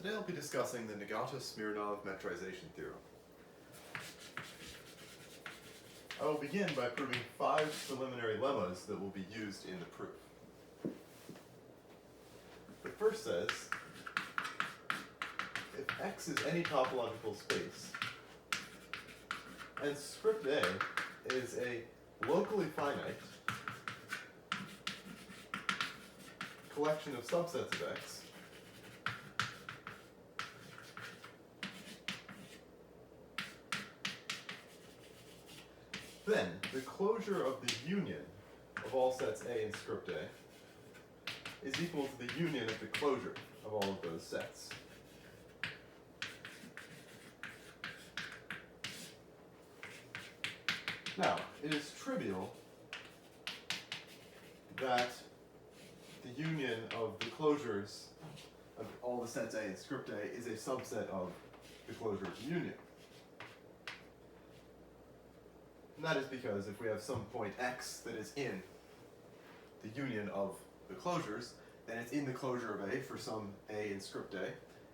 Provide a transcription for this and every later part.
Today I'll be discussing the Nagata-Smirnov metrization theorem. I will begin by proving 5 preliminary lemmas that will be used in the proof. The first says, if X is any topological space, and script A is a locally finite collection of subsets of X, then the closure of the union of all sets A in script A is equal to the union of the closure of all of those sets. Now, it is trivial that the union of the closures of all the sets A in script A is a subset of the closure of the union. And that is because if we have some point X that is in the union of the closures, then it's in the closure of A for some A in script A,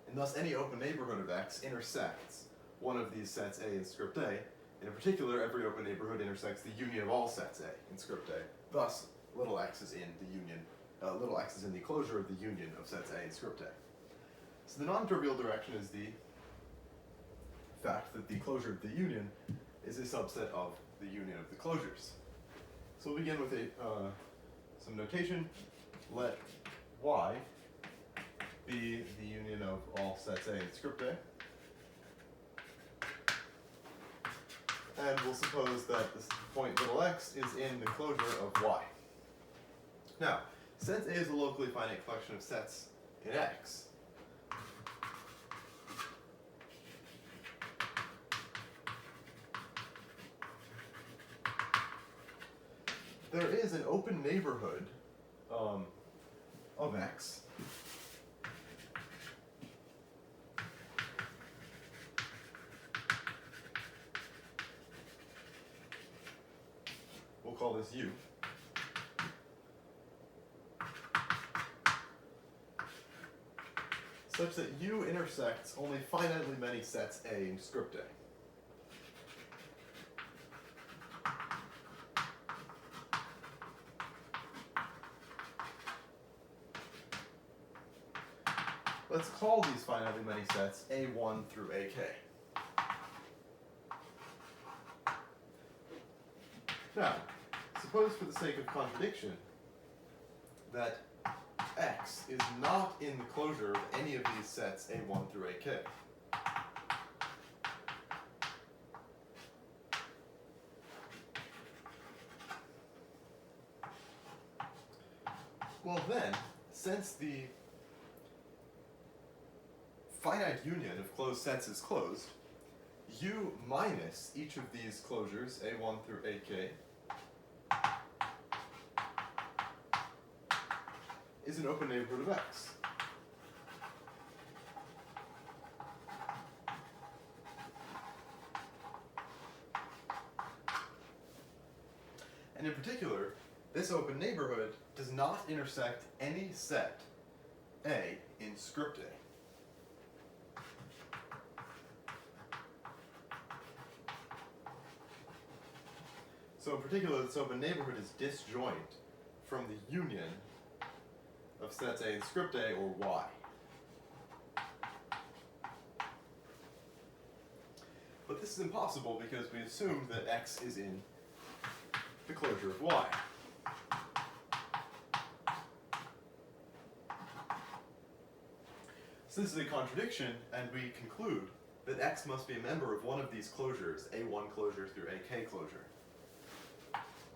and thus any open neighborhood of X intersects one of these sets A in script A, and in particular every open neighborhood intersects the union of all sets A in script A. Thus, little x is in the union, little x is in the closure of the union of sets A in script A. So the non-trivial direction is the fact that the closure of the union is a subset of the union of the closures. So we'll begin with some notation. Let Y be the union of all sets A in script A. And we'll suppose that this point little x is in the closure of Y. Now, since A is a locally finite collection of sets in X, there is an open neighborhood of X we'll call this U, such that U intersects only finitely many sets A in script A. Let's call these finitely many sets A1 through AK. Now, suppose for the sake of contradiction that X is not in the closure of any of these sets A1 through AK. Well then, since the finite union of closed sets is closed, U minus each of these closures, A1 through AK, is an open neighborhood of X. And in particular, this open neighborhood does not intersect any set A in script A. So in particular, this open neighborhood is disjoint from the union of sets A in script A or Y. But this is impossible because we assumed that X is in the closure of Y. So this is a contradiction, and we conclude that X must be a member of one of these closures, A1 closure through AK closure.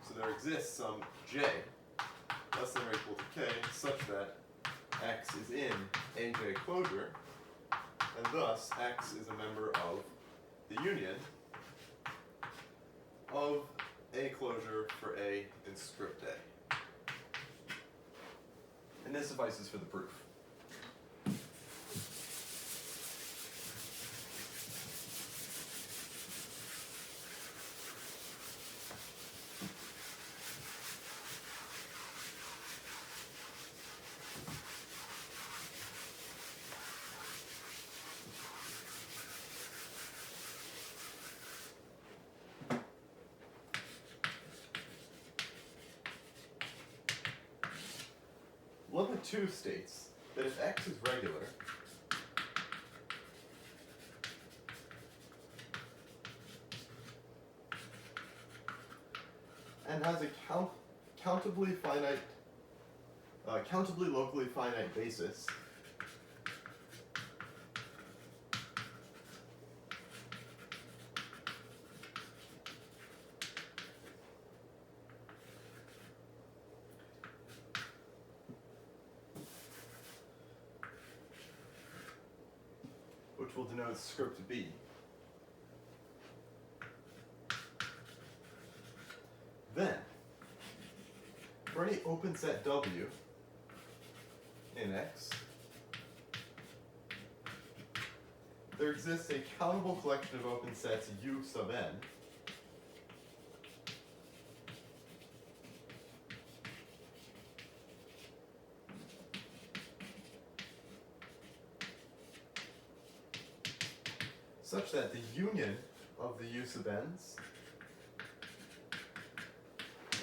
So there exists some J less than or equal to K such that X is in AJ closure, and thus X is a member of the union of A closure for A in script A. And this suffices for the proof. 2 states that if X is regular, and has a countably locally finite basis, which will denote script B. Then, for any open set W in X, there exists a countable collection of open sets U sub n such that the union of the U sub n's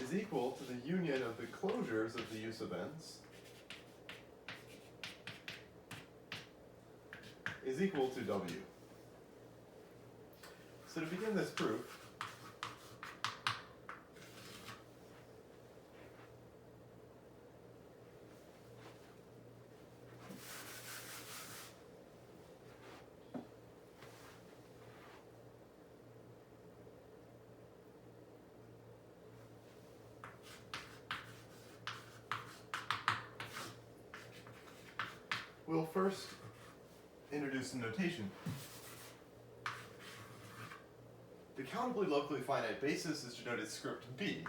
is equal to the union of the closures of the U sub n's is equal to W. So to begin this proof, we'll first introduce some notation. The countably locally finite basis is denoted script B,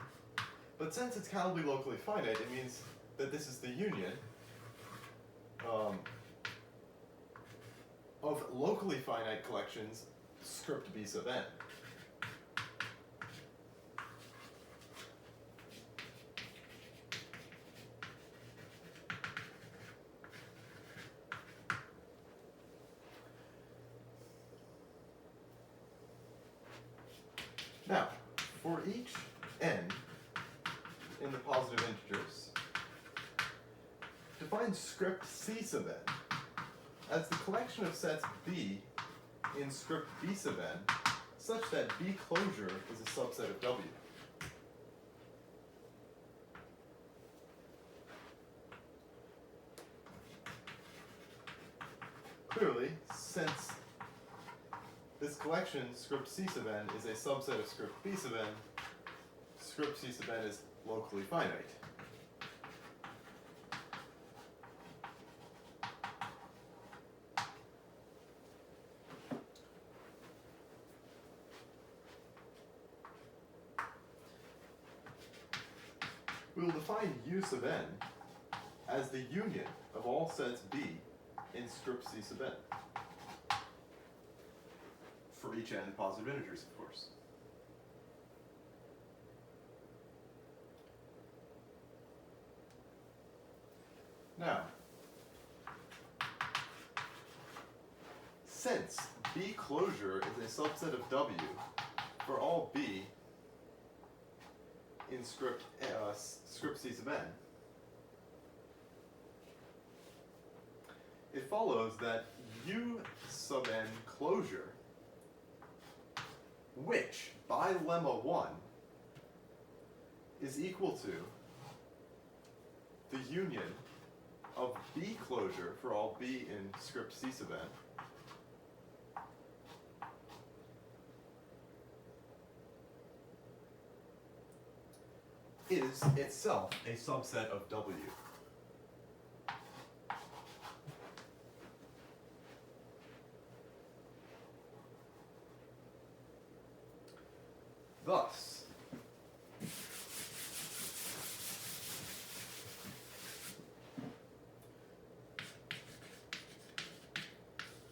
but since it's countably locally finite, it means that this is the union of locally finite collections script B sub n. Now, for each n in the positive integers, define script C sub n as the collection of sets B in script B sub n such that B closure is a subset of W. Clearly, since this collection, script C sub n, is a subset of script B sub n, script C sub n is locally finite. We will define U sub n as the union of all sets B in script C sub n. For each n positive integers, of course. Now, since B closure is a subset of W for all B in script C sub n, it follows that U sub n closure, which by lemma 1 is equal to the union of B closure for all B in script C sub n is itself a subset of W. Thus,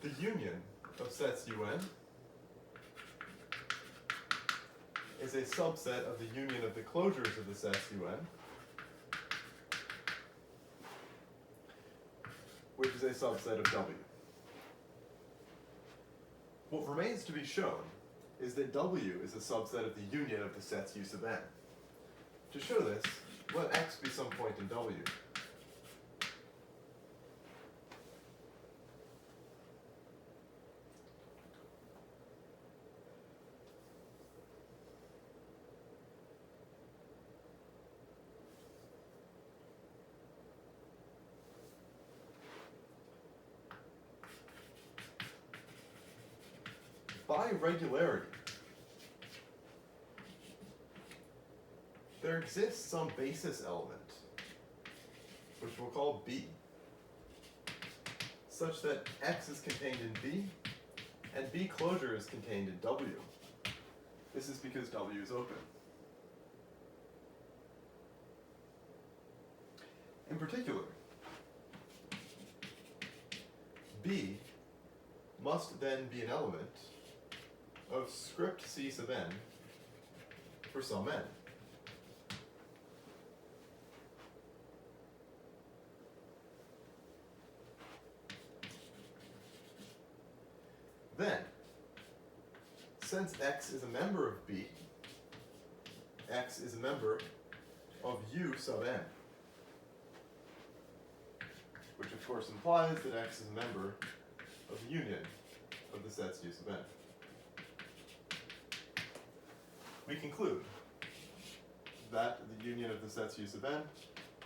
the union of sets UN is a subset of the union of the closures of the sets UN, which is a subset of W. What remains to be shown is that W is a subset of the union of the sets U sub n. To show this, let X be some point in W. by regularity, there exists some basis element, which we'll call B, such that X is contained in B, and B closure is contained in W. This is because W is open. In particular, B must then be an element of script C sub n for some n. Then, since X is a member of B, X is a member of U sub n, which of course implies that X is a member of the union of the sets U sub n. We conclude that the union of the sets U sub n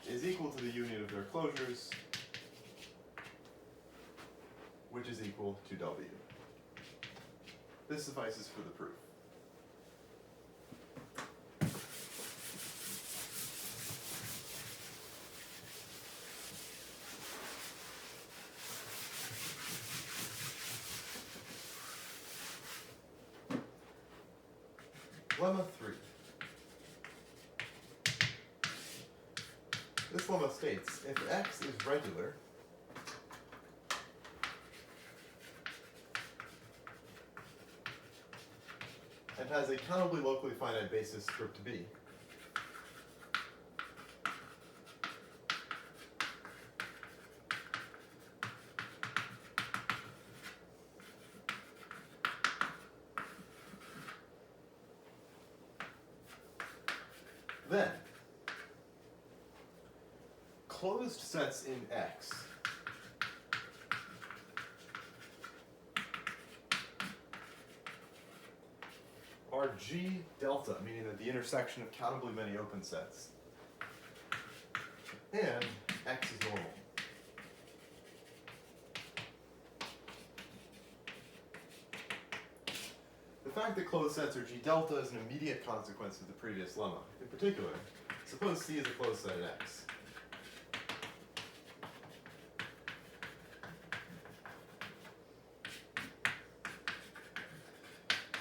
is equal to the union of their closures, which is equal to W. This suffices for the proof. Lemma 3. This lemma states, if X is regular, and has a countably locally finite basis script B, then closed sets in X are G delta, meaning that the intersection of countably many open sets, and X is normal. The fact that closed sets are G delta is an immediate consequence of the previous lemma. In particular, suppose C is a closed set in X.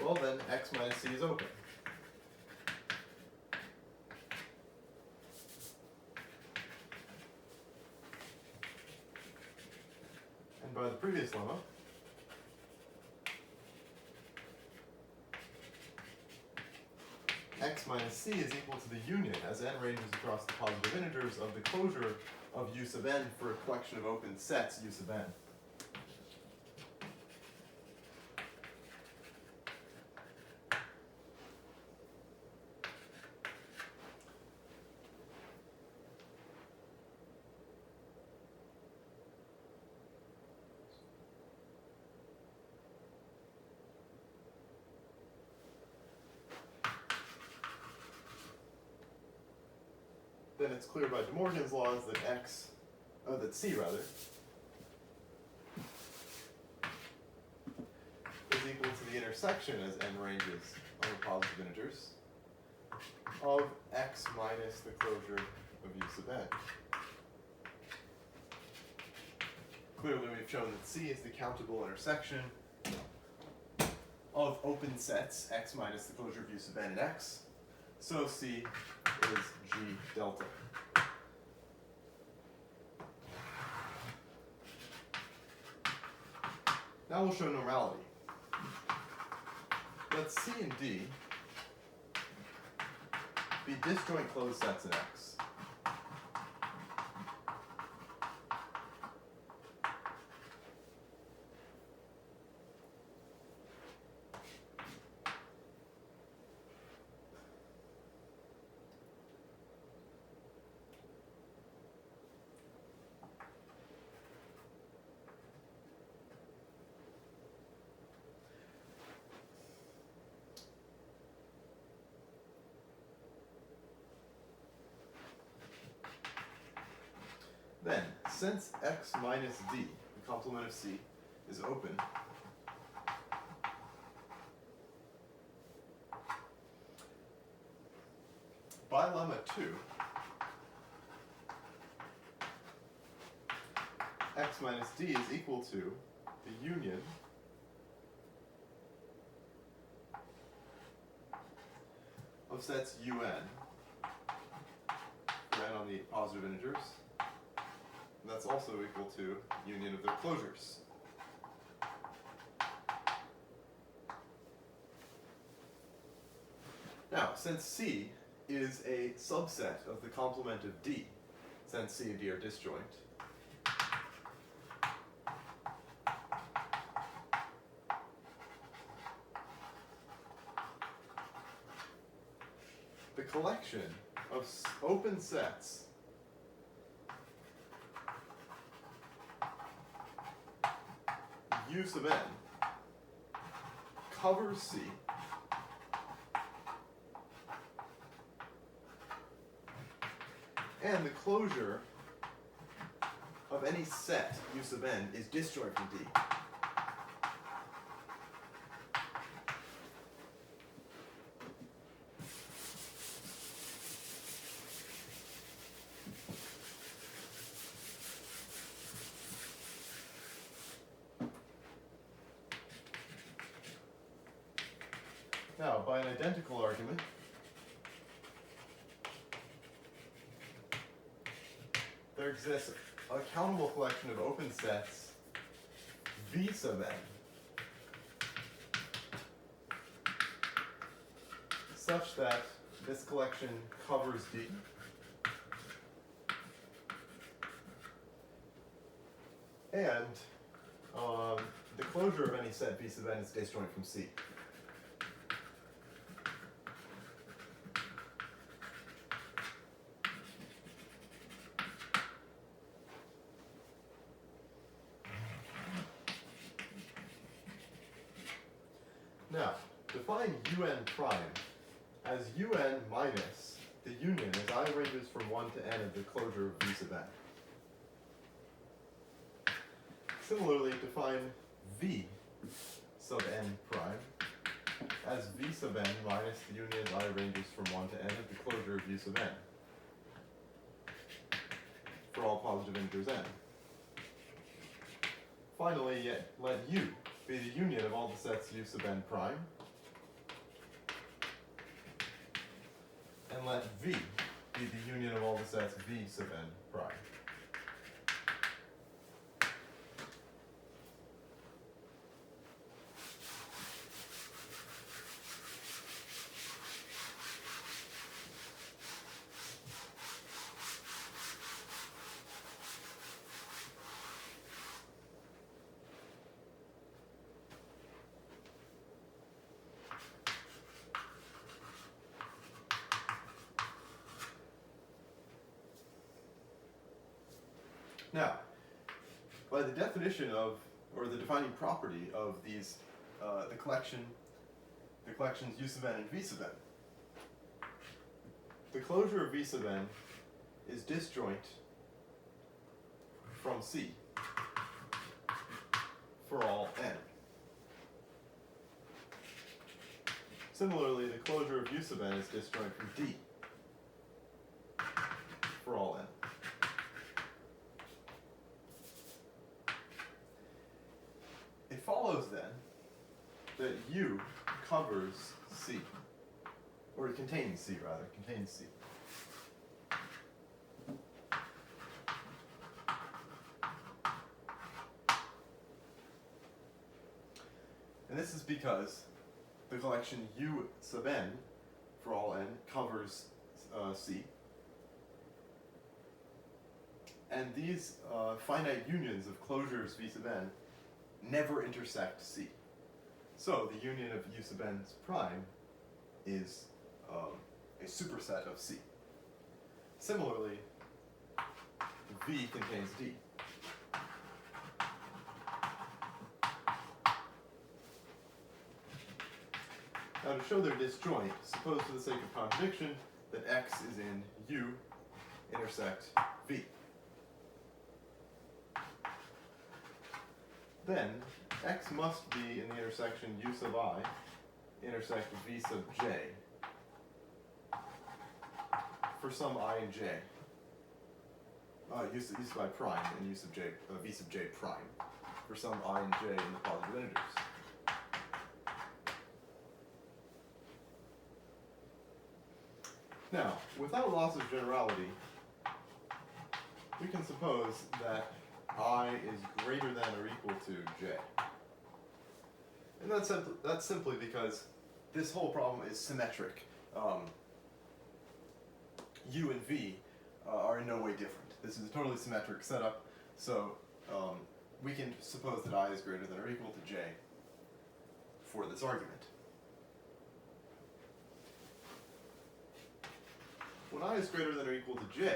Well then, X minus C is open. And by the previous lemma, X minus C is equal to the union, as n ranges across the positive integers, of the closure of U sub n for a collection of open sets U sub n. Then it's clear by De Morgan's laws that that C rather, is equal to the intersection as n ranges over positive integers of X minus the closure of U sub n. Clearly we've shown that C is the countable intersection of open sets X minus the closure of U sub n and X, so C is G delta. Now we'll show normality. Let C and D be disjoint closed sets in X. Then, since X minus D, the complement of C, is open, set 2, x minus d is equal to the union of sets un, for n on the positive integers, and that's also equal to union of their closures. Now, since C is a subset of the complement of D, since C and D are disjoint, the collection of open sets U sub n covers C and the closure of any set U sub n is disjoint from D. Now, by an identical argument, there exists a countable collection of open sets V sub n such that this collection covers D and the closure of any set V sub n is disjoint from C. Now, define un prime as un minus the union as I ranges from 1 to n of the closure of V sub n. Similarly, define V sub n prime as V sub n minus the union as I ranges from 1 to n of the closure of U sub n for all positive integers n. Finally, let U be the union of all the sets U sub n prime, and let V be the union of all the sets V sub n prime. Now, by the definition of, or the defining property of these, the collections U sub n and V sub n, the closure of V sub n is disjoint from C for all n. Similarly, the closure of U sub n is disjoint from D for all n. It follows then that U covers C, or it contains C rather, contains C. And this is because the collection U sub n for all n covers C. And these finite unions of closures V sub n never intersect C. So the union of U sub n's prime is a superset of C. Similarly, V contains D. Now to show they're disjoint, suppose for the sake of contradiction that X is in U intersect V. Then X must be in the intersection U sub I intersect V sub j for some I and j. Use by prime and use of j, v sub j prime for some I and j in the positive integers. Now, without loss of generality, we can suppose that I is greater than or equal to j. And that's simply because this whole problem is symmetric. U and v are in no way different. This is a totally symmetric setup, so we can suppose that I is greater than or equal to j for this argument. When I is greater than or equal to j,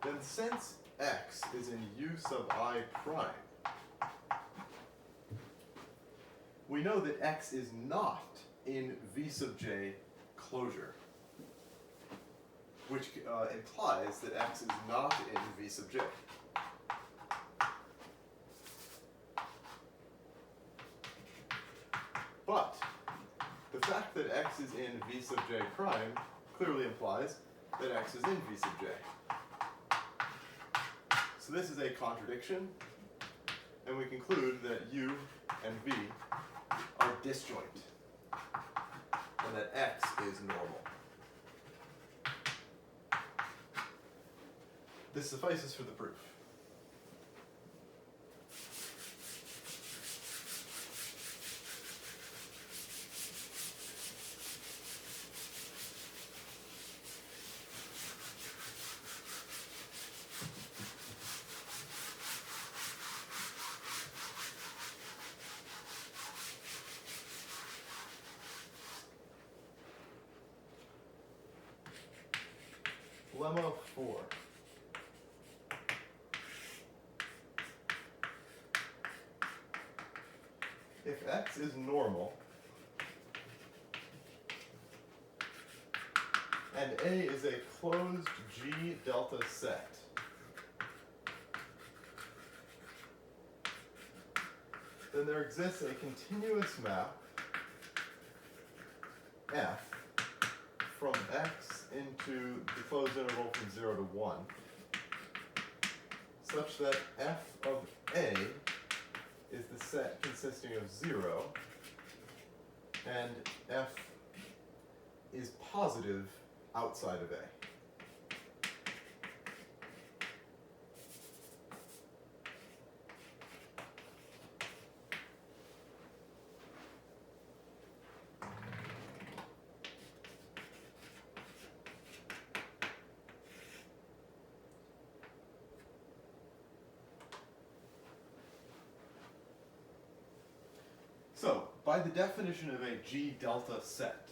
then since x is in u sub I prime, we know that x is not in v sub j closure, which implies that x is not in v sub j. But the fact that x is in v sub j prime clearly implies that x is in v sub j. So this is a contradiction, and we conclude that u and v are disjoint, and that x is normal. This suffices for the proof. Lemma 4. If x is normal, and A is a closed G delta set, then there exists a continuous map F from x into the closed interval from 0 to 1, such that F of A is the set consisting of 0, and F is positive outside of A. So, by the definition of a G delta set,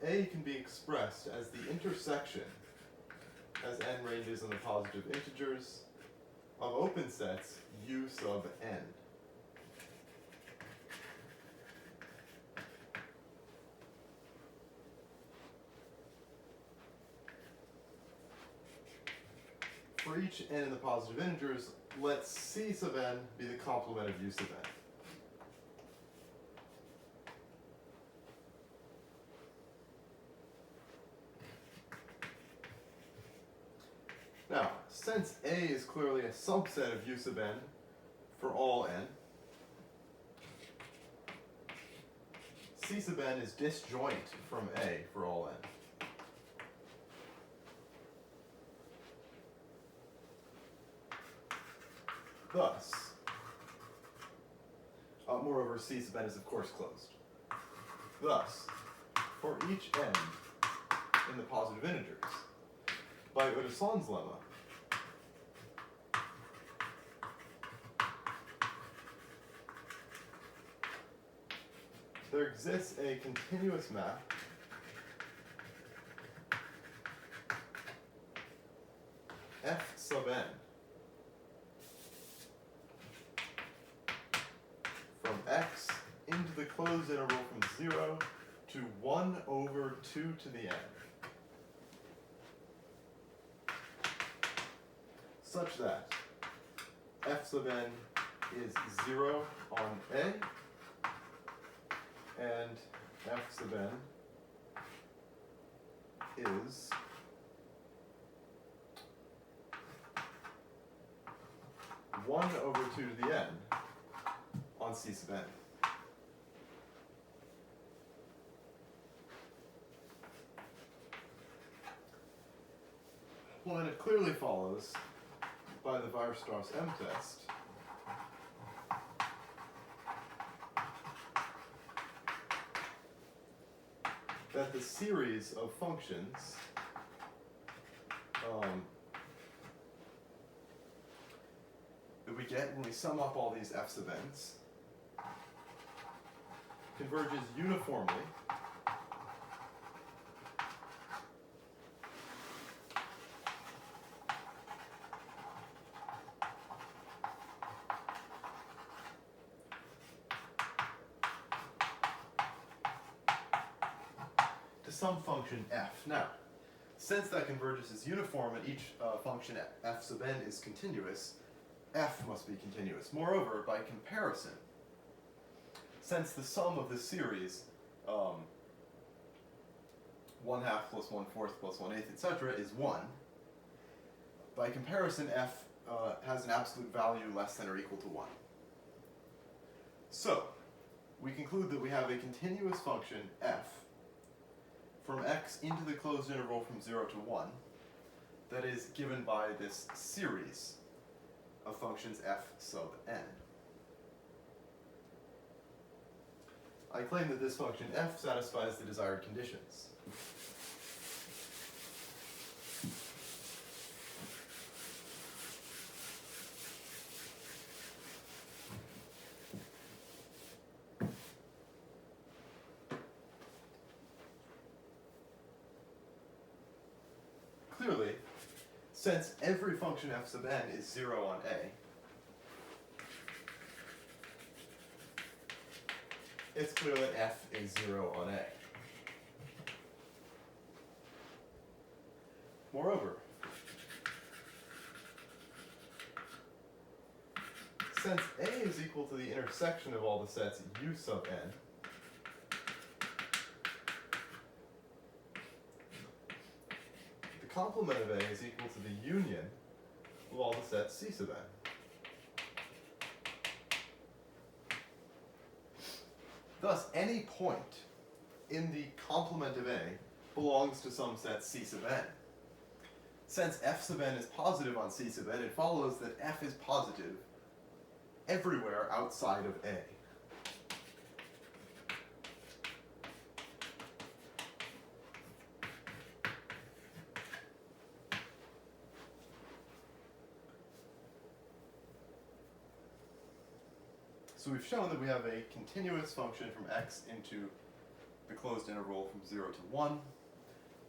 A can be expressed as the intersection, as n ranges in the positive integers, of open sets U sub n. For each n in the positive integers, let C sub n be the complement of U sub n. Now, since A is clearly a subset of U sub n for all n, C sub n is disjoint from A for all n. Thus, moreover, C sub n is of course closed. Thus, for each n in the positive integers, by Uddeson's lemma, there exists a continuous map F sub n from x into the closed interval from 0 to 1 over 2 to the n, such that f sub n is 0 on A, and f sub n is one over 2 to the n on C sub n. Well, then it clearly follows by the Weierstrass M test that the series of functions that we get when we sum up all these f sub n's converges uniformly to some function f. Now, since that convergence is uniform and each function f sub n is continuous, f must be continuous. Moreover, by comparison, since the sum of this series, 1/2 plus 1/4 plus 1/8, etc., is 1, by comparison, f has an absolute value less than or equal to 1. So, we conclude that we have a continuous function f from x into the closed interval from 0 to 1 that is given by this series of functions f sub n. I claim that this function f satisfies the desired conditions. Clearly, since every function f sub n is 0 on A, it's clear that f is 0 on A. Moreover, since A is equal to the intersection of all the sets u sub n, the complement of A is equal to the union of all the sets C sub n. Thus, any point in the complement of A belongs to some set C sub n. Since f sub n is positive on C sub n, it follows that f is positive everywhere outside of A. So we've shown that we have a continuous function from x into the closed interval from 0 to 1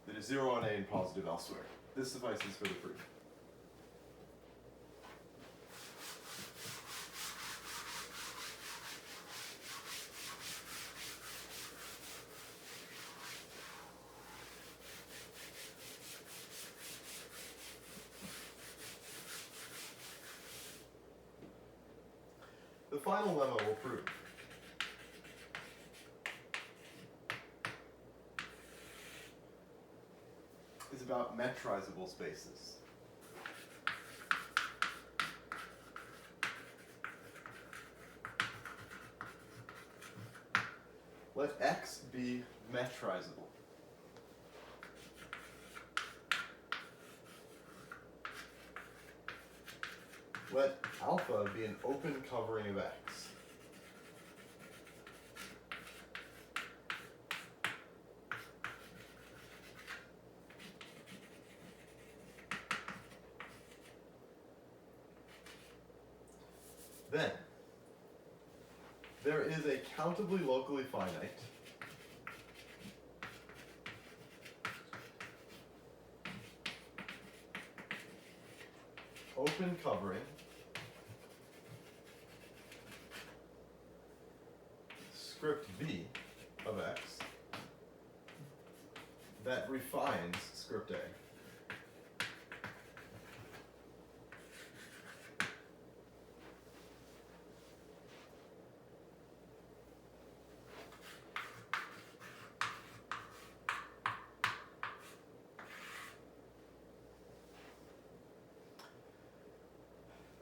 that is 0 on A and positive elsewhere. This suffices for the proof. The final lemma will prove is about metrizable spaces. Let X be metrizable. Let alpha be an open covering of X. Then, there is a countably locally finite open covering script v of X that refines script A.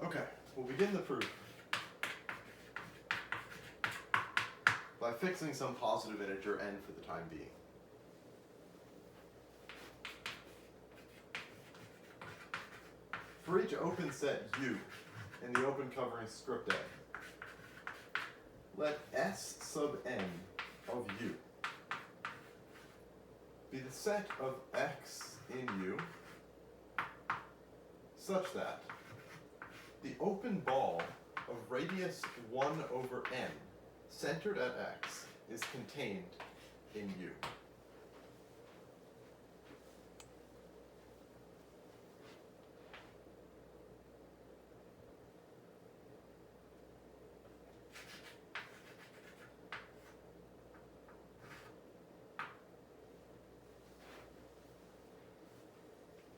Okay, we'll begin the proof by fixing some positive integer n for the time being. For each open set U in the open covering script A, let S sub n of U be the set of x in U such that the open ball of radius 1 over n centered at x is contained in U.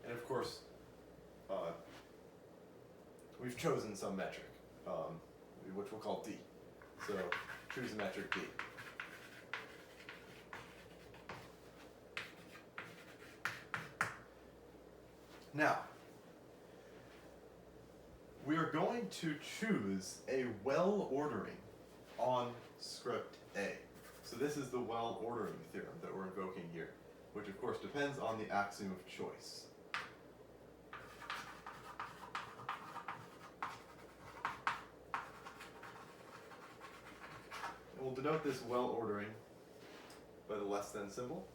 And of course, we've chosen some metric, which we'll call D. So choose a metric D. Now, we are going to choose a well ordering on script A. So this is the well ordering theorem that we're invoking here, which of course depends on the axiom of choice. And we'll denote this well ordering by the less than symbol.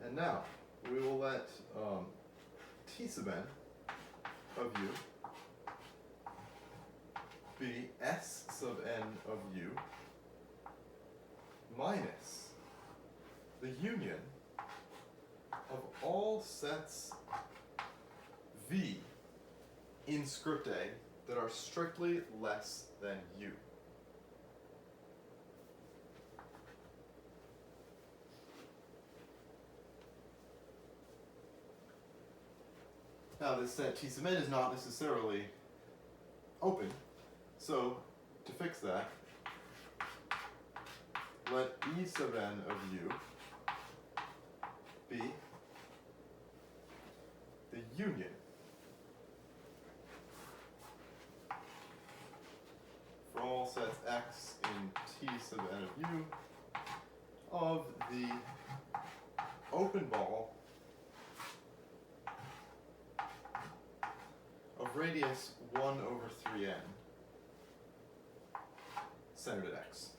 And now, we will let T sub n of U be S sub n of U minus the union of all sets V in script A that are strictly less than U. Now this set T sub n is not necessarily open, so to fix that, let E sub n of U be the union for all sets x in T sub n of U of the open ball of radius 1 over 3n centered at x.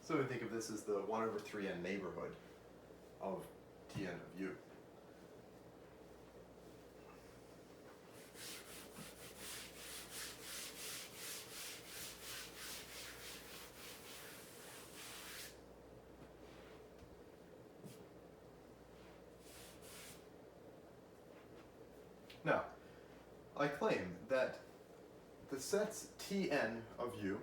So we think of this as the 1 over 3n neighborhood of Tn of U. Now, I claim that the sets Tn of U,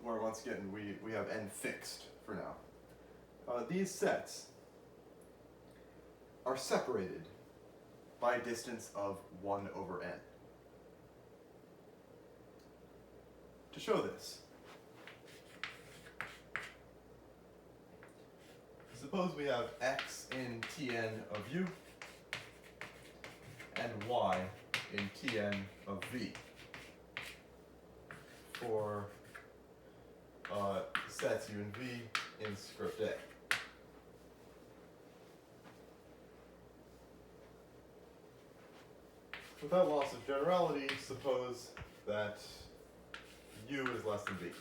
where once again we have n fixed for now, these sets are separated by a distance of 1 over n. To show this, suppose we have x in Tn of U and y in Tn of V for sets U and V in script A. Without loss of generality, suppose that U is less than V.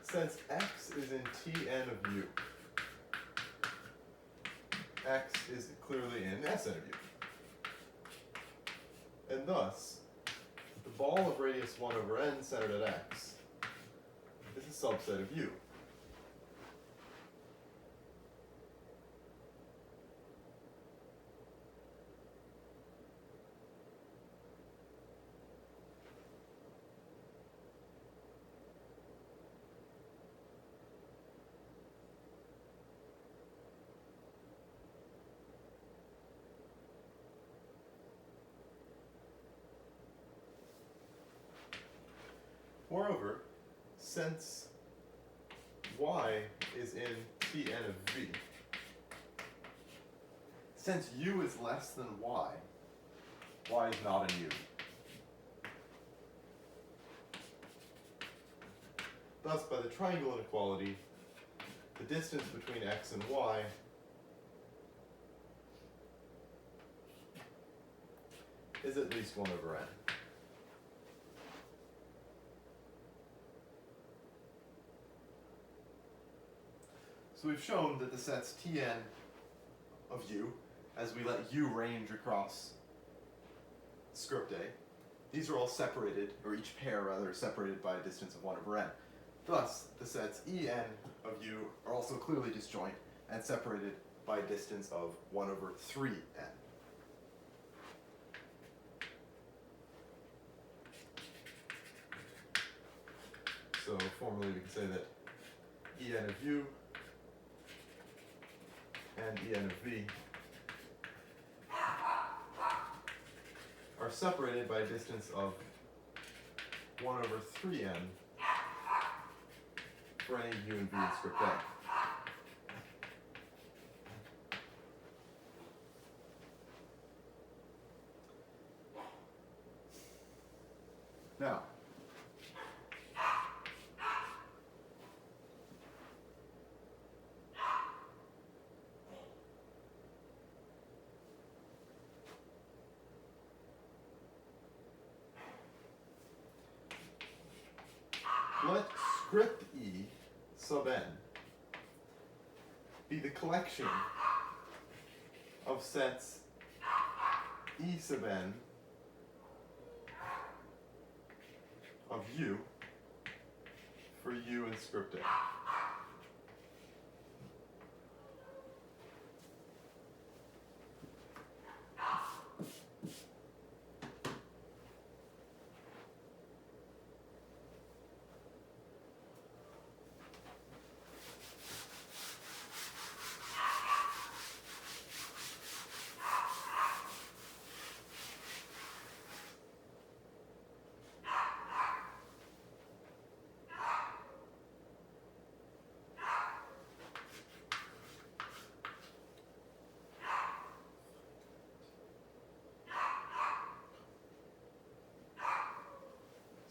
since x is in Tn of u, x is clearly in Sn of u. And thus, the ball of radius 1 over n centered at x is a subset of u. Moreover, since y is in Tn of v, since u is less than y is not in u. Thus, by the triangle inequality, the distance between x and y is at least 1 over n. So we've shown that the sets Tn of u, as we let u range across script A, these are all separated, or each pair rather, is separated by a distance of 1 over n. Thus, the sets En of u are also clearly disjoint and separated by a distance of 1 over 3n. So formally we can say that En of u and En of v are separated by a distance of 1 over 3n for any u and v in script A. Now, let script E sub n be the collection of sets E sub n of u for u in script A.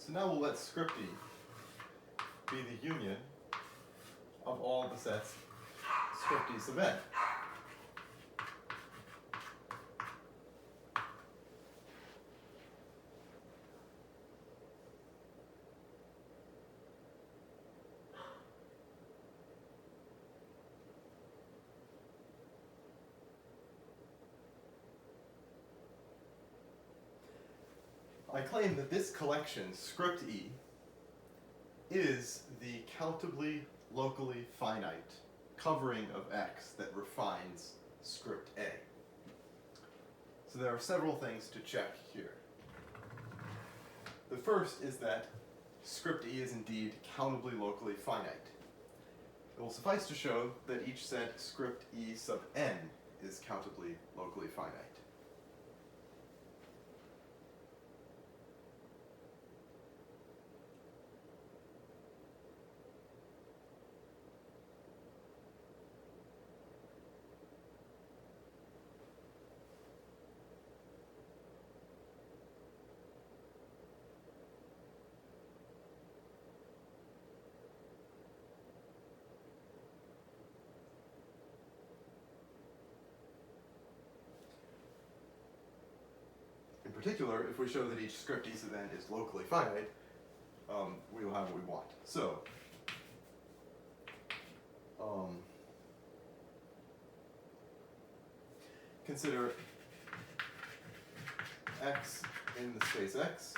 So now we'll let script E be the union of all the sets script E sub n. I claim that this collection, script E, is the countably locally finite covering of X that refines script A. So there are several things to check here. The first is that script E is indeed countably locally finite. It will suffice to show that each set script E sub n is countably locally finite. In particular, if we show that each script E sub n is locally finite, we will have what we want. So, consider x in the space X.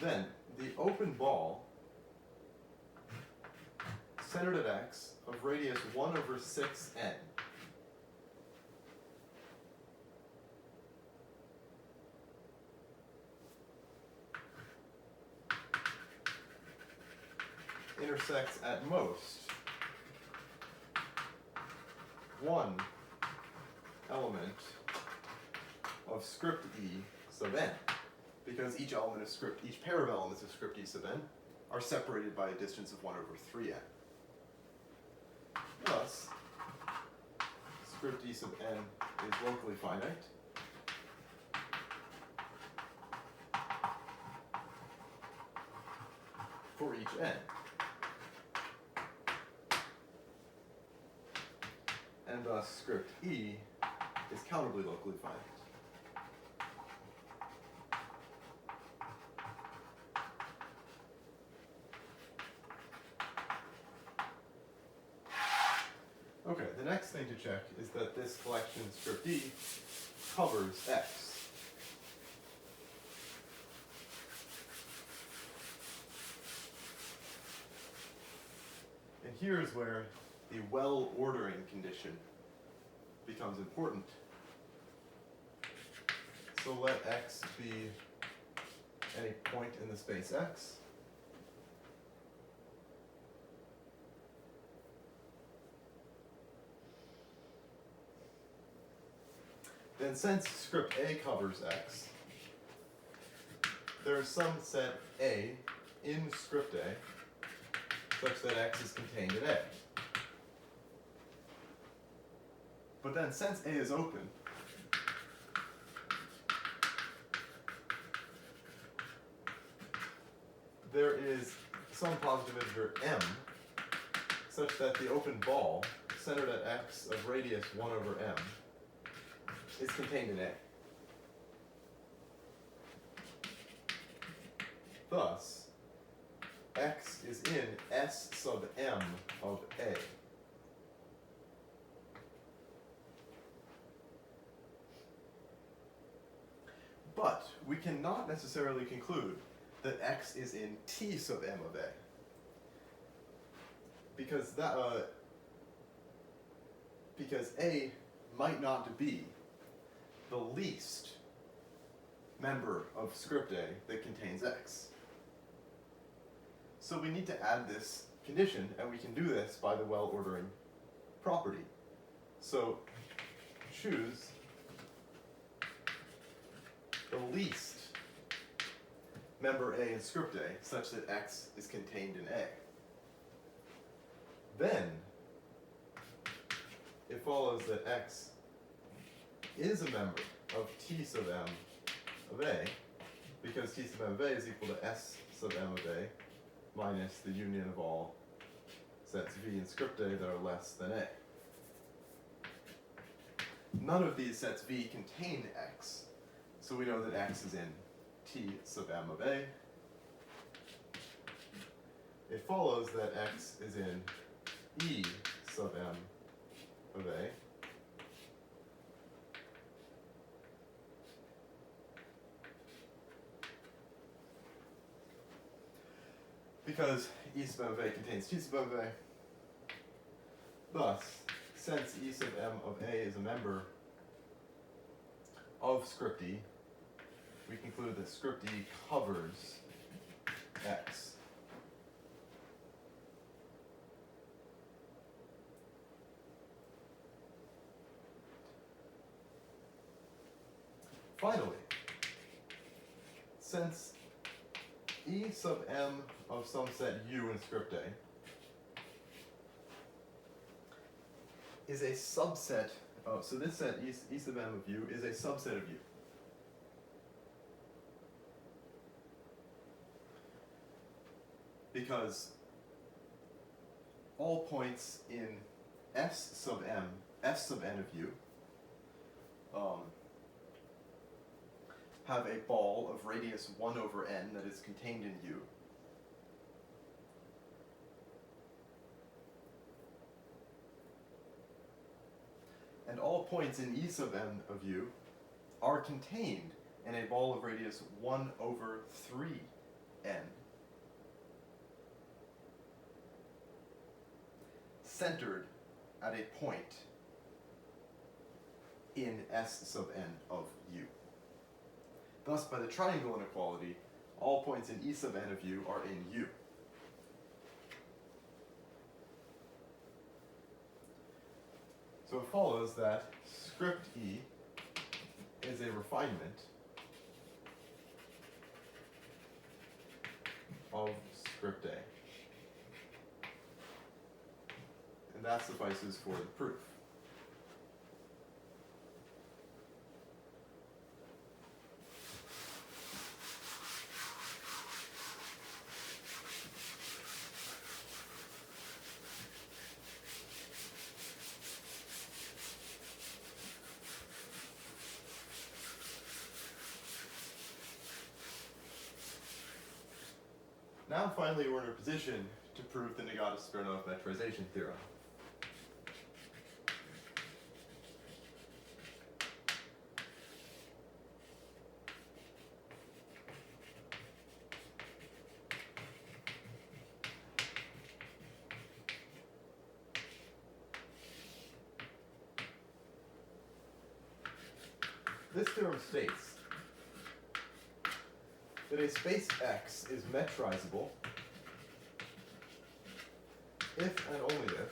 Then the open ball centered at X of radius 1/6n intersects at most one element of script E sub n, because each pair of elements of script E sub n are separated by a distance of 1/3n. Thus, script E sub n is locally finite for each n. And thus script E is countably locally finite. Okay, the next thing to check is that this collection script E covers X. And here's where the well-ordering condition becomes important. So let X be any point in the space X. Then since script A covers X, there is some set A in script A such that X is contained in A. But then since A is open, there is some positive integer m such that the open ball centered at X of radius 1/m is contained in A. Thus, X is in S sub m of A. But we cannot necessarily conclude that X is in T sub m of A. Because A might not be the least member of script A that contains X. So we need to add this condition, and we can do this by the well-ordering property. So choose the least member A in script A such that X is contained in A. Then it follows that X is a member of T sub m of A, because T sub m of A is equal to S sub m of A minus the union of all sets V in script A that are less than A. None of these sets V contain X, so we know that X is in T sub m of A. It follows that X is in E sub m of A. Because E sub m of A contains T sub m of A. Thus, since E sub m of A is a member of script E, we conclude that script E covers X. Finally, since E sub m of some set U in script A is a subset of, so this set E sub m of U is a subset of U. Because all points in S sub n of U have a ball of radius 1/n that is contained in U. points in E sub n of u are contained in a ball of radius 1 over 3n, centered at a point in S sub n of u. Thus, by the triangle inequality, all points in E sub n of u are in u. So it follows that script E is a refinement of script A. And that suffices for the proof. Now finally we're in a position to prove the Nagata-Smirnov metrization theorem. This theorem states that a space X is metrizable if and only if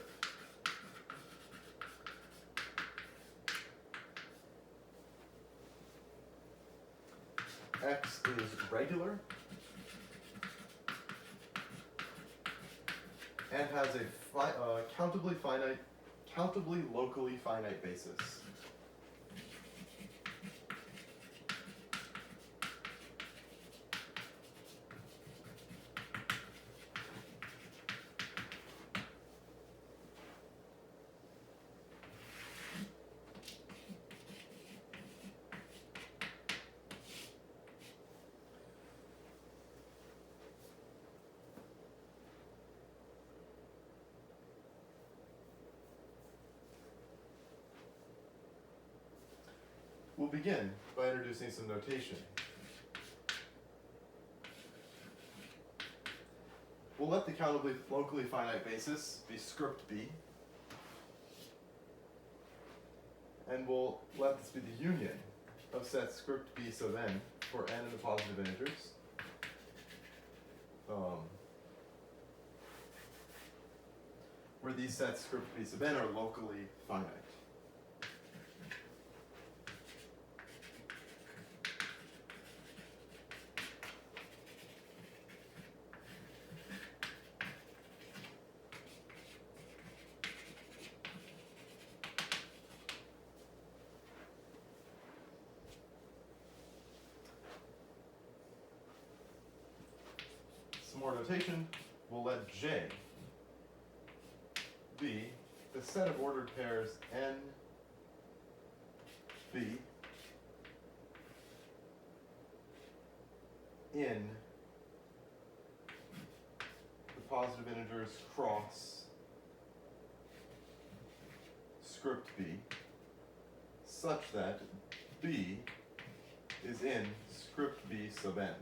X is regular and has a countably locally finite basis. We'll begin by introducing some notation. We'll let the countably locally finite basis be script B, and we'll let this be the union of set script B sub n for n in the positive integers. Where these sets script B sub n are locally finite. Some more notation, we'll let J be the set of ordered pairs n, b in the positive integers cross script B such that B is in script B sub n.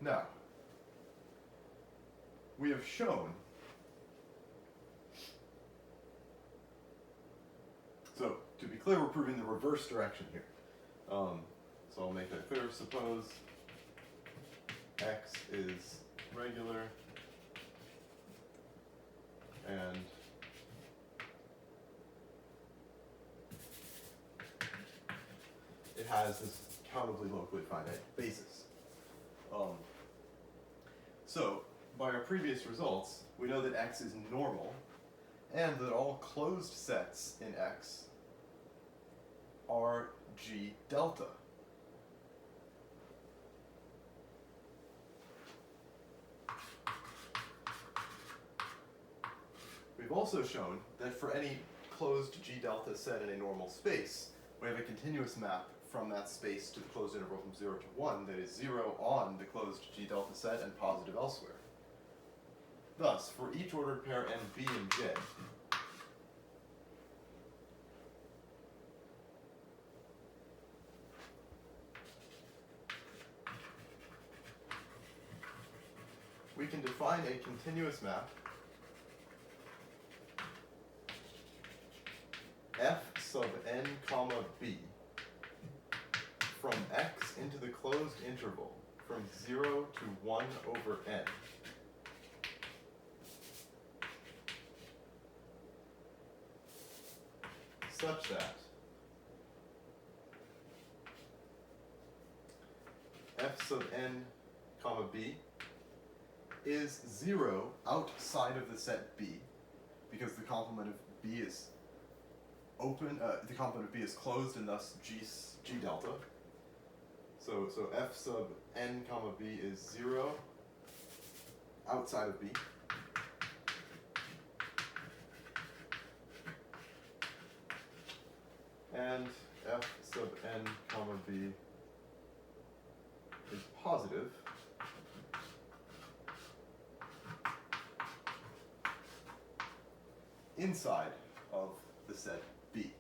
Now, we have shown, so to be clear, we're proving the reverse direction here. So I'll make that clear. Suppose X is regular and it has this countably locally finite basis. So, by our previous results, we know that X is normal and that all closed sets in X are G delta. We've also shown that for any closed G delta set in a normal space, we have a continuous map from that space to the closed interval from 0 to 1 that is 0 on the closed G delta set and positive elsewhere. Thus, for each ordered pair n, b, and j, we can define a continuous map f sub n comma b from x into the closed interval from 0 to 1 over n such that f sub n comma b is 0 outside of the set B, because the complement of B is open, the complement of B is closed and thus G delta. So f sub n comma B is 0 outside of B. And f sub n comma B is positive inside of the set B.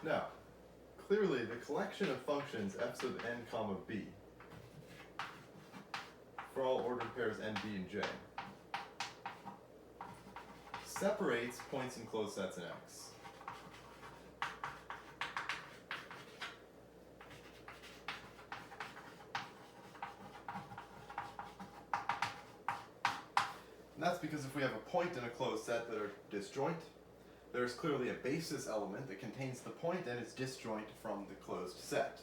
Now, clearly the collection of functions f sub n comma b for all ordered pairs n, b, and j separates points in closed sets in X. And that's because if we have a point in a closed set that are disjoint, there's clearly a basis element that contains the point and is disjoint from the closed set.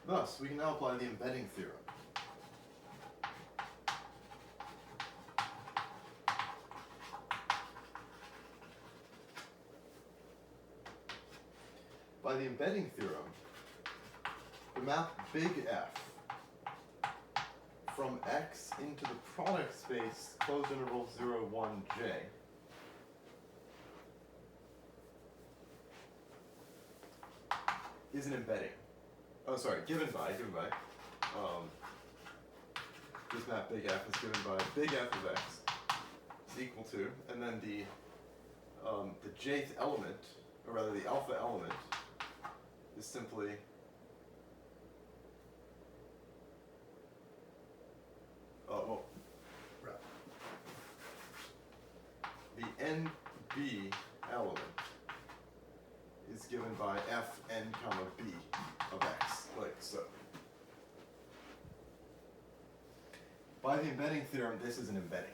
Thus, we can now apply the embedding theorem. By the embedding theorem, the map big F from X into the product space closed interval 0, 1, j is an embedding. Oh, sorry, given by, this map big F is given by big F of X is equal to, and then the jth element, or rather the alpha element, is simply the NB element is given by Fn comma B of X, like so. By the embedding theorem, this is an embedding.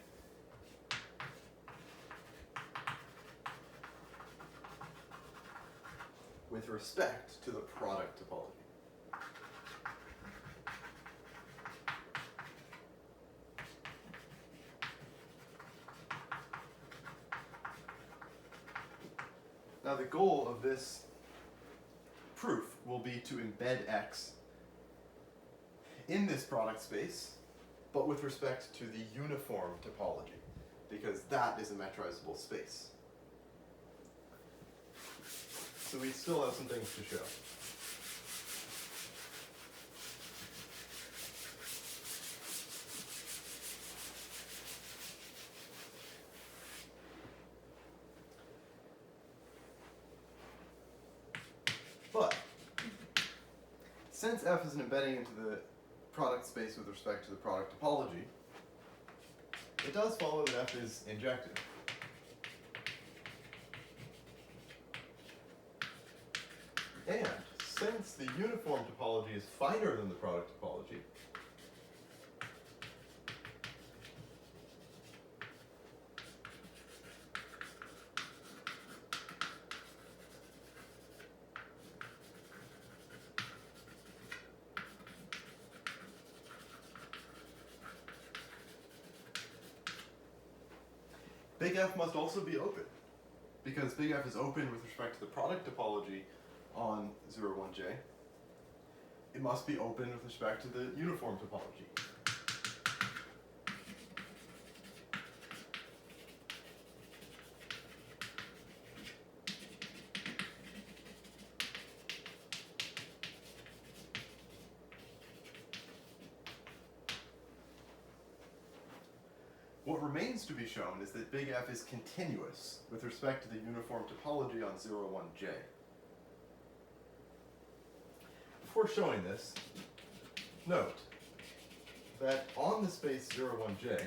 With respect to the product topology. Now the goal of this proof will be to embed X in this product space, but with respect to the uniform topology, because that is a metrizable space. So we still have some things to show. But since F is an embedding into the product space with respect to the product topology, it does follow that F is injective. And since the uniform topology is finer than the product topology, Big F must also be open, because big F is open with respect to the product topology on 0, 1j. It must be open with respect to the uniform topology. What remains to be shown is that big F is continuous with respect to the uniform topology on 0, 1j. Before showing this, note that on the space 0, 1j,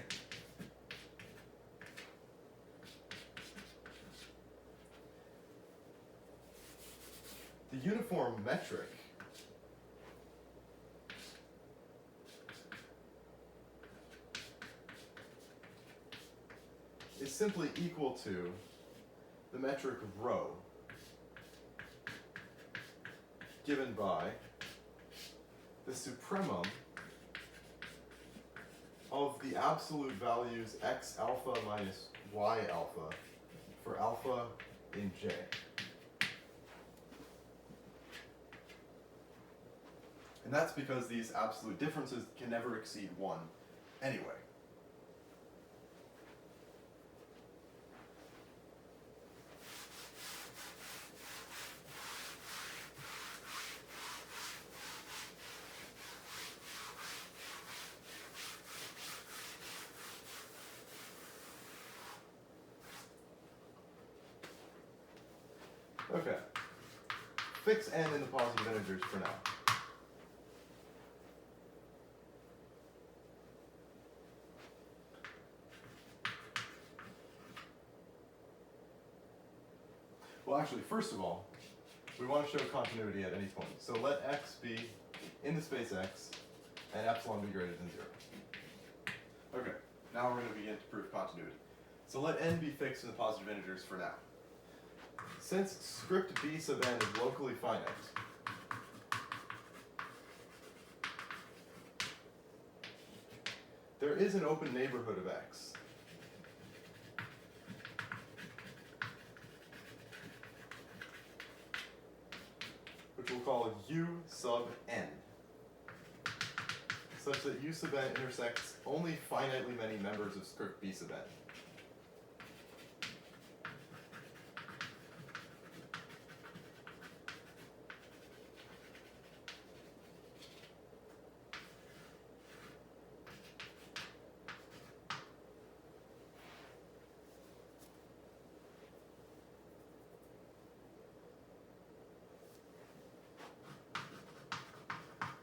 the uniform metric is simply equal to the metric rho given by the supremum of the absolute values x alpha minus y alpha for alpha in J. And that's because these absolute differences can never exceed 1 anyway. Okay. Fix n in the positive integers for now. Well, actually, first of all, we want to show continuity at any point. So let x be in the space x, and epsilon be greater than 0. Okay, now we're going to begin to prove continuity. So let n be fixed in the positive integers for now. Since script b sub n is locally finite, there is an open neighborhood of x. Which we'll call u sub n, such that u sub n intersects only finitely many members of script b sub n.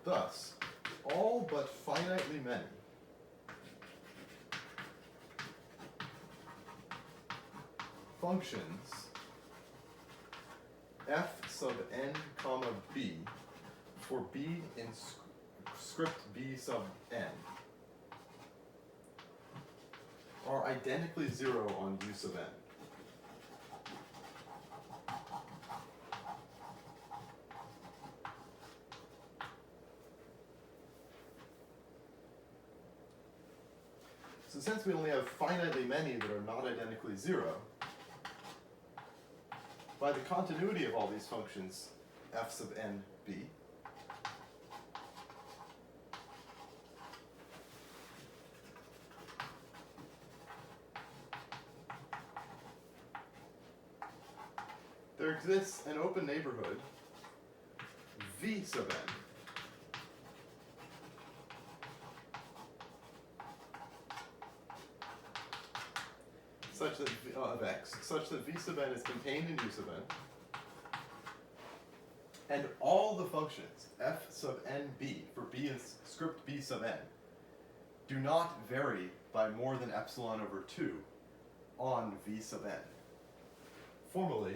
Thus, all but finitely many functions f sub n comma b for b in script b sub n are identically 0 on u sub n. So since we only have finitely many that are not identically 0, by the continuity of all these functions, f sub n b, there exists an open neighborhood v sub n such that of x, such that v sub n is contained in u sub n, and all the functions f sub nb for b in script b sub n do not vary by more than epsilon over 2 on v sub n. Formally,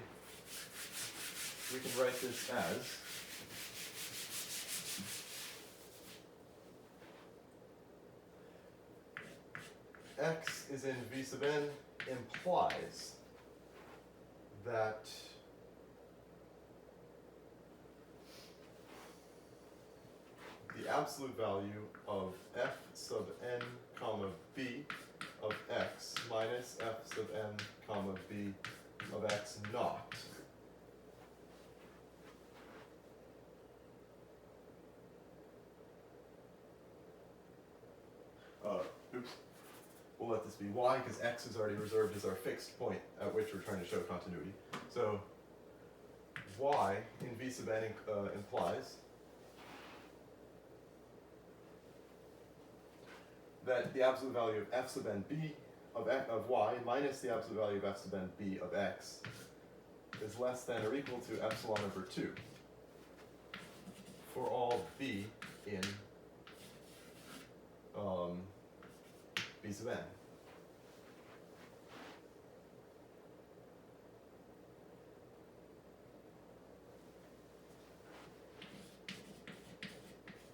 we can write this as x is in v sub n implies that the absolute value of f sub n comma b of x minus f of n comma b of x naught. Oops. We'll let this be y because x is already reserved as our fixed point at which we're trying to show continuity. So y in v sub n implies that the absolute value of f sub n b of y minus the absolute value of f sub n b of x is less than or equal to epsilon over 2 for all b in b sub n.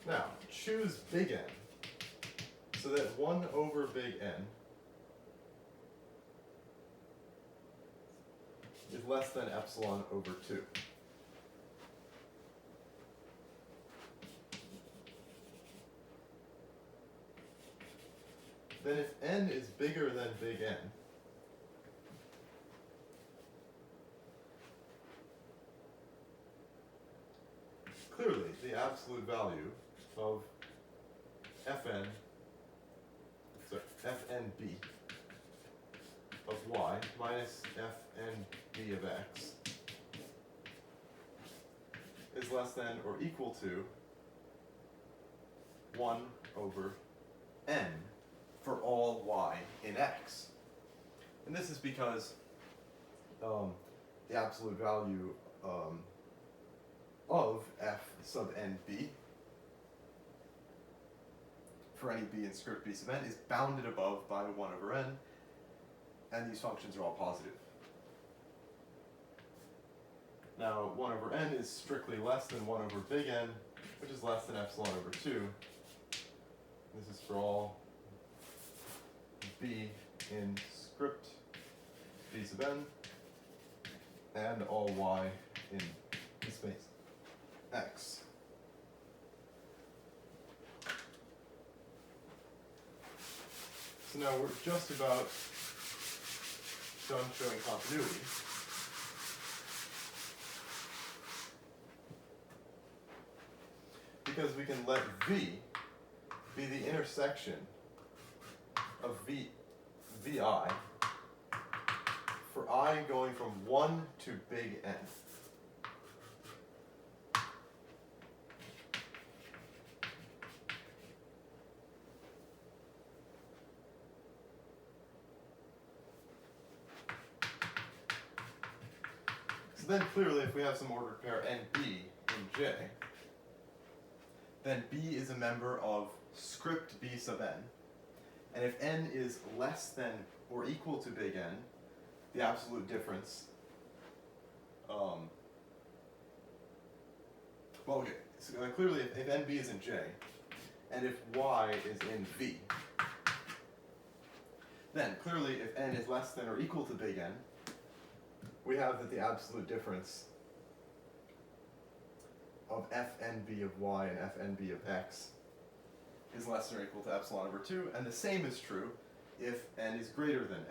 Now, choose big N so that 1 over big N is less than epsilon over 2. Then if n is bigger than big N, clearly the absolute value of fnb of y minus fnb of x is less than or equal to 1 over n for all y in x. And this is because the absolute value of f sub nb for any b in script b sub n is bounded above by 1 over n, and these functions are all positive. Now 1 over n is strictly less than 1 over big N, which is less than epsilon over 2. This is for all b in script b sub n and all y in space x. So now we're just about done showing continuity. Because we can let V be the intersection of vi for I going from 1 to big N. So then clearly if we have some ordered pair NB in J, then B is a member of script B sub N. And if N is less than or equal to big N, the absolute difference, well, okay, so clearly if NB is in J, and if Y is in V, then clearly if N is less than or equal to big N, we have that the absolute difference of fnb of y and fnb of x is less than or equal to epsilon over 2, and the same is true if n is greater than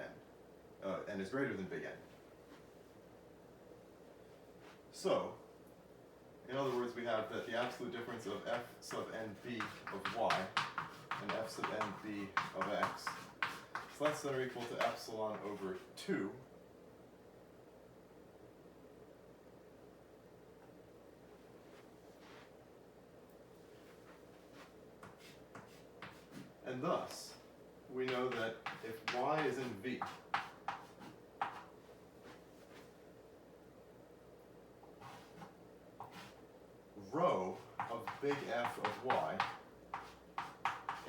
n is greater than big N. So, in other words, we have that the absolute difference of f sub nb of y and f sub nb of x is less than or equal to epsilon over 2. And thus, we know that if y is in V, rho of big F of y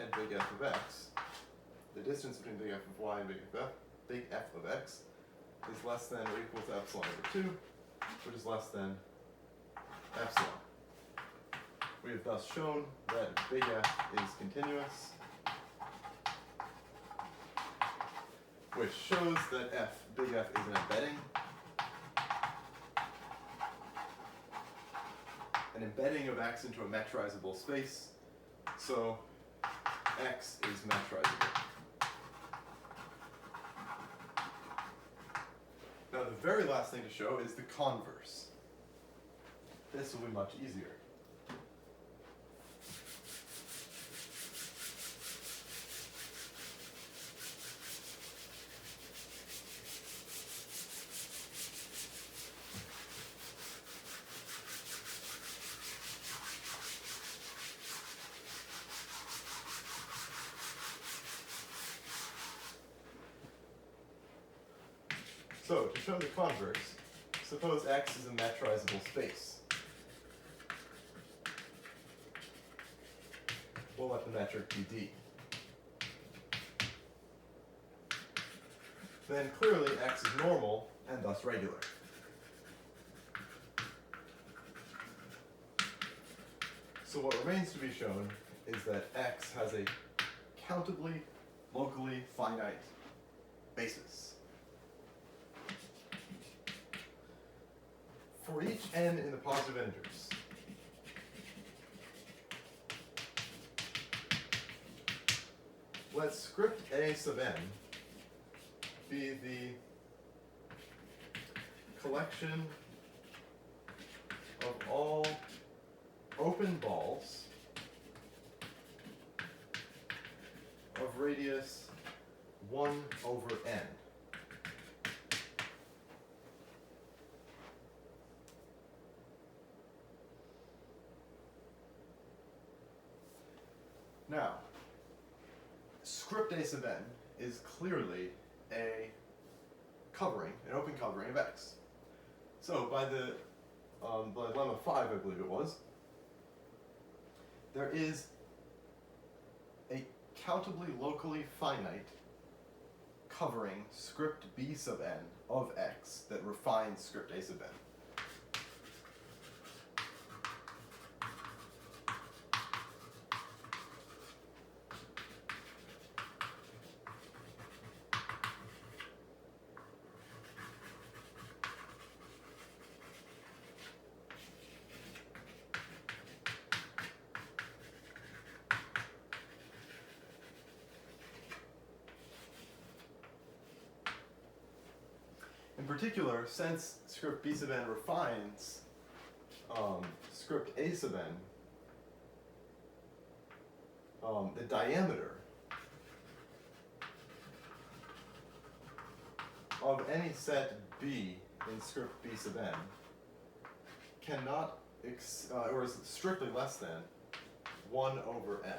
and big F of x, the distance between big F of y and big F of x is less than or equal to epsilon over 2, which is less than epsilon. We have thus shown that big F is continuous, which shows that big F is an embedding of x into a metrizable space, so x is metrizable. very last thing to show is the converse. This will be much easier. So, to show the converse, suppose X is a metrizable space. We'll let the metric be D. Then clearly X is normal and thus regular. So what remains to be shown is that X has a countably, locally finite basis. For each n in the positive integers, let script A sub n be the collection of all open balls of radius 1 over n. Now, script A sub n is clearly a covering, an open covering of X. So by the by lemma 5, I believe it was, there is a countably locally finite covering script B sub n of X that refines script A sub n. In particular, since script B sub n refines script A sub n, the diameter of any set B in script B sub n cannot, or is strictly less than 1 over n.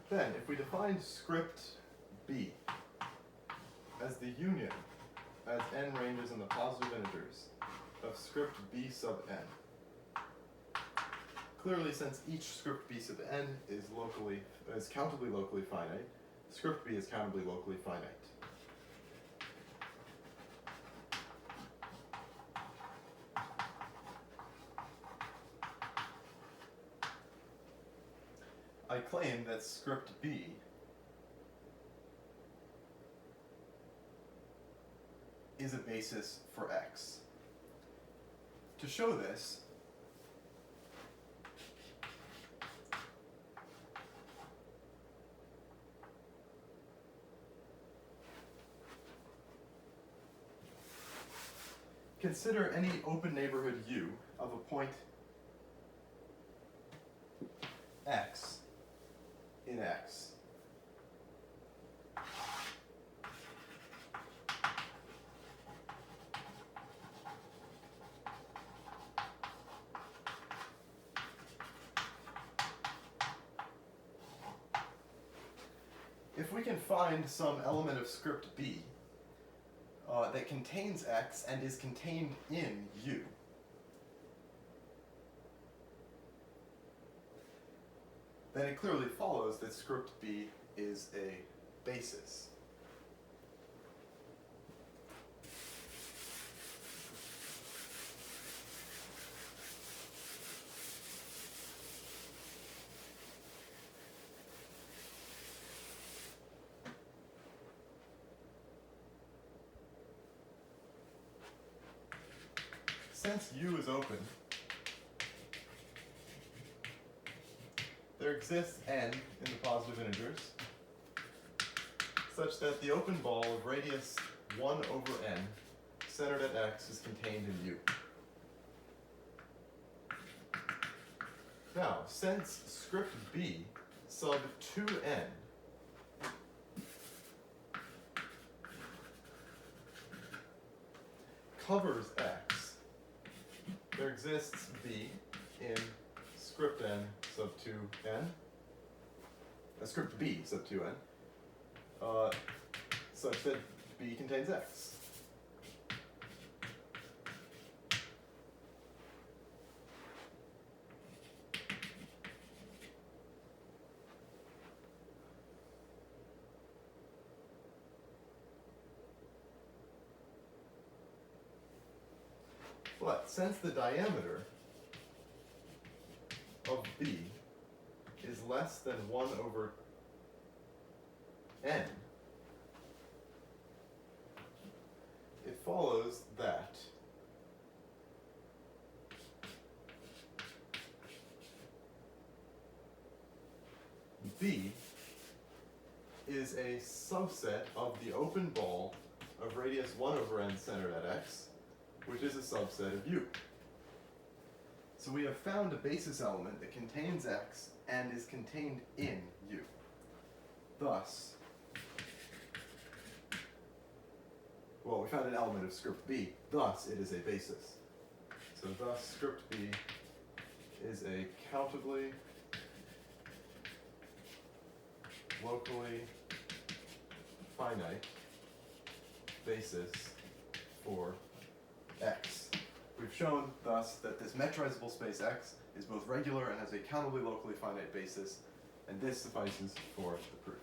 Then, if we define script B as the union, as n ranges in the positive integers, of script B sub n, clearly since each script B sub n is countably locally finite, script B is countably locally finite. I claim that script B is a basis for X. To show this, consider any open neighborhood U of a point X in X. If we can find some element of script B that contains X and is contained in U, then it clearly follows that script B is a basis. since U is open, there exists n in the positive integers such that the open ball of radius 1 over n centered at x is contained in U. Now, since script b sub 2n covers x, there exists b in script n sub 2n, script b sub 2n, such that b contains x. But since the diameter of b is less than 1 over n, it follows that b is a subset of the open ball of radius 1 over n centered at x, which is a subset of U. So we have found a basis element that contains x and is contained in U. Thus, well, we found an element of script b, thus it is a basis. So thus script b is a countably, locally finite basis for x. We've shown, thus, that this metrizable space X is both regular and has a countably locally finite basis, and this suffices for the proof.